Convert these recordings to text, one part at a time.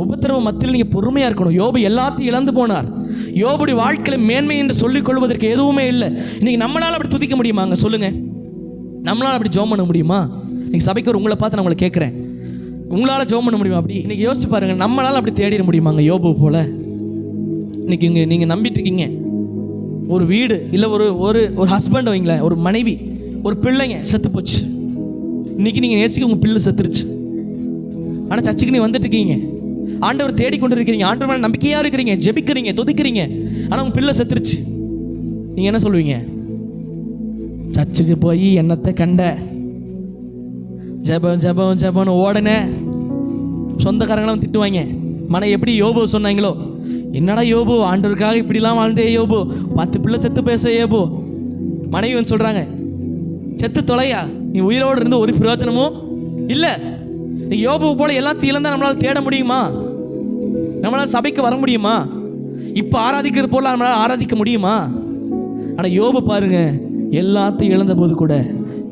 உபத்திரவ மத்தியில் நீங்கள் பொறுமையாக இருக்கணும். யோபு எல்லாத்தையும் இழந்து போனார். யோபுடைய வாழ்க்கையில் மேன்மை என்று சொல்லிக் கொள்வதற்கு எதுவுமே இல்லை. இன்றைக்கி நம்மளால் அப்படி துதிக்க முடியுமாங்க? சொல்லுங்கள், நம்மளால் அப்படி ஜெபம் பண்ண முடியுமா? இன்றைக்கி சபைக்கு உங்களை பார்த்து நான் உங்களை கேட்குறேன், உங்களால் ஜெபம் பண்ண முடியுமா? அப்படி இன்றைக்கி யோசிச்சு பாருங்கள், நம்மளால் அப்படி தேடிட முடியுமாங்க யோபு போல்? இன்றைக்கி இங்கே நீங்கள் நம்பிட்டு இருக்கீங்க, ஒரு வீடு இல்லை ஒரு ஒரு ஒரு ஹஸ்பண்ட் வைங்களேன், ஒரு மனைவி, ஒரு பிள்ளைங்க செத்து போச்சு. இன்றைக்கி நீங்கள் நேசிக்க உங்கள் பிள்ளை செத்துருச்சு. ஆனால் சர்ச்சுக்கு நீ வந்துட்டு இருக்கீங்க, ஆண்டவர் தேடிக்கொண்டு இருக்கிறீங்க, ஆண்டவர் மேலே நம்பிக்கையாக இருக்கிறீங்க, ஜெபிக்கிறீங்க, துதிக்கிறீங்க, ஆனால் உங்கள் பிள்ளை செத்துருச்சு. நீங்கள் என்ன சொல்லுவீங்க? சர்ச்சுக்கு போய் என்னத்தை கண்ட, ஜெபம் ஜெபம் ஜெபம்னு ஓடனே சொந்தக்காரங்களும் திட்டுவாங்க. மனை எப்படி யோபு சொன்னாங்களோ, என்னடா யோபு ஆண்டவருக்காக இப்படிலாம் வாழ்ந்தே யோபு, 10 பிள்ளை செத்து பேச யோபு. மனைவி வந்து சொல்கிறாங்க, செத்து தொலையா, நீ உயிரோடு இருந்து ஒரு பிரயோஜனமும் இல்லை. நீ யோபு போல எல்லாத்தையும் இழந்தால் நம்மளால் தேட முடியுமா? நம்மளால் சபைக்கு வர முடியுமா? இப்போ ஆராதிக்கிற போல நம்மளால் ஆராதிக்க முடியுமா? ஆனால் யோபு பாருங்க, எல்லாத்தையும் இழந்த போது கூட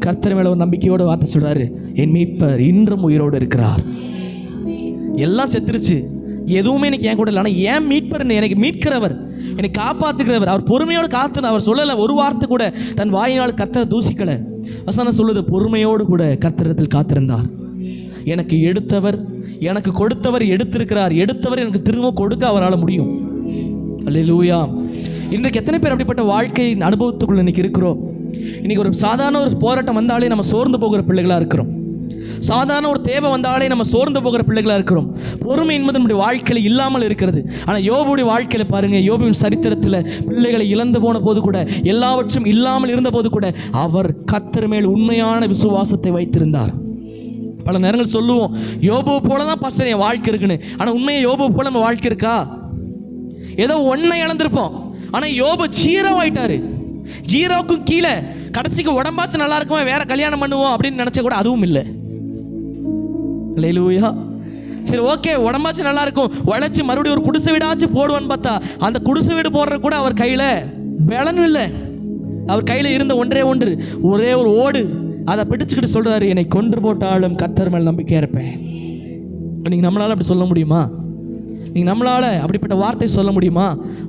கர்த்தர் மேலே ஒரு நம்பிக்கையோடு வார்த்தை சொல்கிறாரு, என் மீட்பர் இன்றும் உயிரோடு இருக்கிறார். எல்லாம் செத்துருச்சு, எதுவுமே எனக்கு என் கூட இல்லை, ஆனால் ஏன் மீட்பர், எனக்கு மீட்கிறவர், என்னை காப்பாற்றுகிறவர், அவர் பொறுமையோடு காத்து, அவர் சொல்லலை ஒரு வார்த்தை கூட தன் வாயினால் கர்த்தரை தூசிக்கலை. வசனம் சொல்லுது, பொறுமையோடு கூட கர்த்தரிடத்தில் காத்திருந்தார். எனக்கு எடுத்தவர், எனக்கு கொடுத்தவர் எடுத்திருக்கிறார், எடுத்தவர் எனக்கு திரும்ப கொடுக்க அவரால் முடியும். அல்லேலூயா. இன்றைக்கு எத்தனை பேர் அப்படிப்பட்ட வாழ்க்கையின் அனுபவத்துக்குள்ள இன்னைக்கு இருக்கிறோம்? இன்னைக்கு ஒரு சாதாரண ஒரு போராட்டம் வந்தாலே நம்ம சோர்ந்து போகிற பிள்ளைகளாக இருக்கிறோம். சாதாரண ஒரு தேவை வந்தாலே நம்ம சோர்ந்து போகிற பிள்ளைகளாக இருக்கிறோம். பொறுமை என்பது நம்முடைய வாழ்க்கையில் இல்லாமல் இருக்கிறது. ஆனால் யோபுடைய வாழ்க்கையில் பாருங்கள், யோபுவின் சரித்திரத்தில் பிள்ளைகளை இழந்து போன போது கூட, எல்லாவற்றும் இல்லாமல் இருந்த போது கூட அவர் கர்த்தர் மேல் உண்மையான விசுவாசத்தை வைத்திருந்தார். பல நேரங்கள் சொல்லுவோம், யோபு போல தான் பாஸ்டர் என் வாழ்க்கை இருக்குன்னு. ஆனால் உண்மையை யோபு போல நம்ம வாழ்க்கை இருக்கா? ஏதோ ஒன்றை இழந்திருப்போம். ஆனால் யோபு ஜீரோ ஆயிட்டாரு. ஜீரோக்கும் கீழே கடைசிக்கு உடம்பாச்சும் நல்லா இருக்குமா, வேற கல்யாணம் பண்ணுவோம் அப்படின்னு நினைச்ச கூட அதுவும் இல்லை. அல்லேலூயா. சரி, ஓகே, உடம்பாச்சும் நல்லா இருக்கும், உழைச்சி மறுபடியும் ஒரு குடிசை வீடாச்சும் போடுவான்னு பார்த்தா அந்த குடிசை வீடு போடுற கூட அவர் கையில் பலனும் இல்லை. அவர் கையில் இருந்த ஒன்றே ஒன்று, ஒரே ஒரு ஓடு, அதை பிடிச்சுக்கிட்டு சொல்கிறாரு, என்னை கொன்று போட்டாலும் கர்த்தர் மேல் நம்பிக்கையாக இருப்பேன். நீங்கள் நம்மளால் அப்படி சொல்ல முடியுமா? நீங்கள் நம்மளால் அப்படிப்பட்ட வார்த்தை சொல்ல முடியுமா?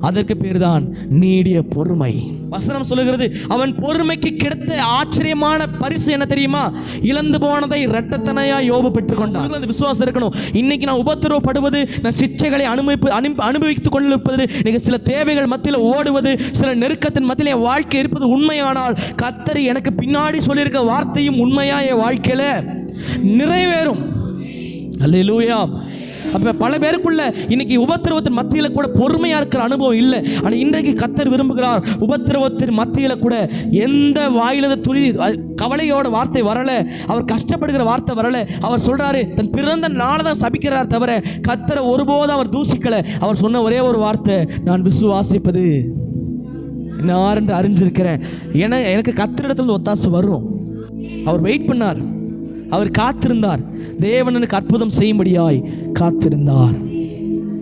அதற்கு பேர் தான் நீடிய பொறுமை. வசனம் சொல்லுகிறது, அவன் பொறுமைக்கு கிடைத்த ஆச்சரியமான பரிசு என்ன தெரியுமா? இழந்து போனதை இரட்டத்தனையாக யோபு பெற்றுக்கொண்டான். அந்த விசுவாசம் இருக்கணும். இன்னைக்கு நான் உபத்திரவப்படுவது, நான் சிச்சைகளை அனுபவித்துக் கொண்டிருப்பது, நீங்கள் சில தேவைகள் மத்தியில் ஓடுவது, சில நெருக்கத்தின் மத்தியில் என் வாழ்க்கை இருப்பது உண்மையானால் கர்த்தர் எனக்கு பின்னாடி சொல்லியிருக்க வார்த்தையும் உண்மையா என் வாழ்க்கையில் நிறைவேறும். அல்லேலூயா. அப்போ பல பேருக்குள்ள இன்னைக்கு உபத்திரவத்தின் மத்தியில் கூட பொறுமையாக இருக்கிற அனுபவம் இல்லை. ஆனால் இன்றைக்கு கர்த்தர் விரும்புகிறார், உபத்திரவத்தின் மத்தியில் கூட எந்த வாயில துளி கவலையோட வார்த்தை வரலை, அவர் கஷ்டப்படுகிற வார்த்தை வரலை. அவர் சொல்கிறாரு, தன் பிறந்த நாளை தான் சபிக்கிறார் தவிர கர்த்தரை ஒருபோதும் அவர் தூசிக்கலை. அவர் சொன்ன ஒரே ஒரு வார்த்தை, நான் விசுவாசிப்பது நான் என்று அறிஞ்சிருக்கிறேன். எனக்கு கர்த்தரிடத்தில் ஒத்தாசை வரும். அவர் வெயிட் பண்ணார், அவர் காத்திருந்தார், தேவனுக்கு அற்புதம் செய்யும்படியாய் காத்திருந்தார்.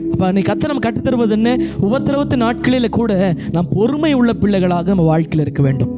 அப்போ அன்னைக்கு கர்த்தர் நம்ம கற்றுத்தருவது என்ன? உபத்திரவத்து நாட்களில் கூட நாம் பொறுமை உள்ள பிள்ளைகளாக நம்ம வாழ்க்கையில் இருக்க வேண்டும்.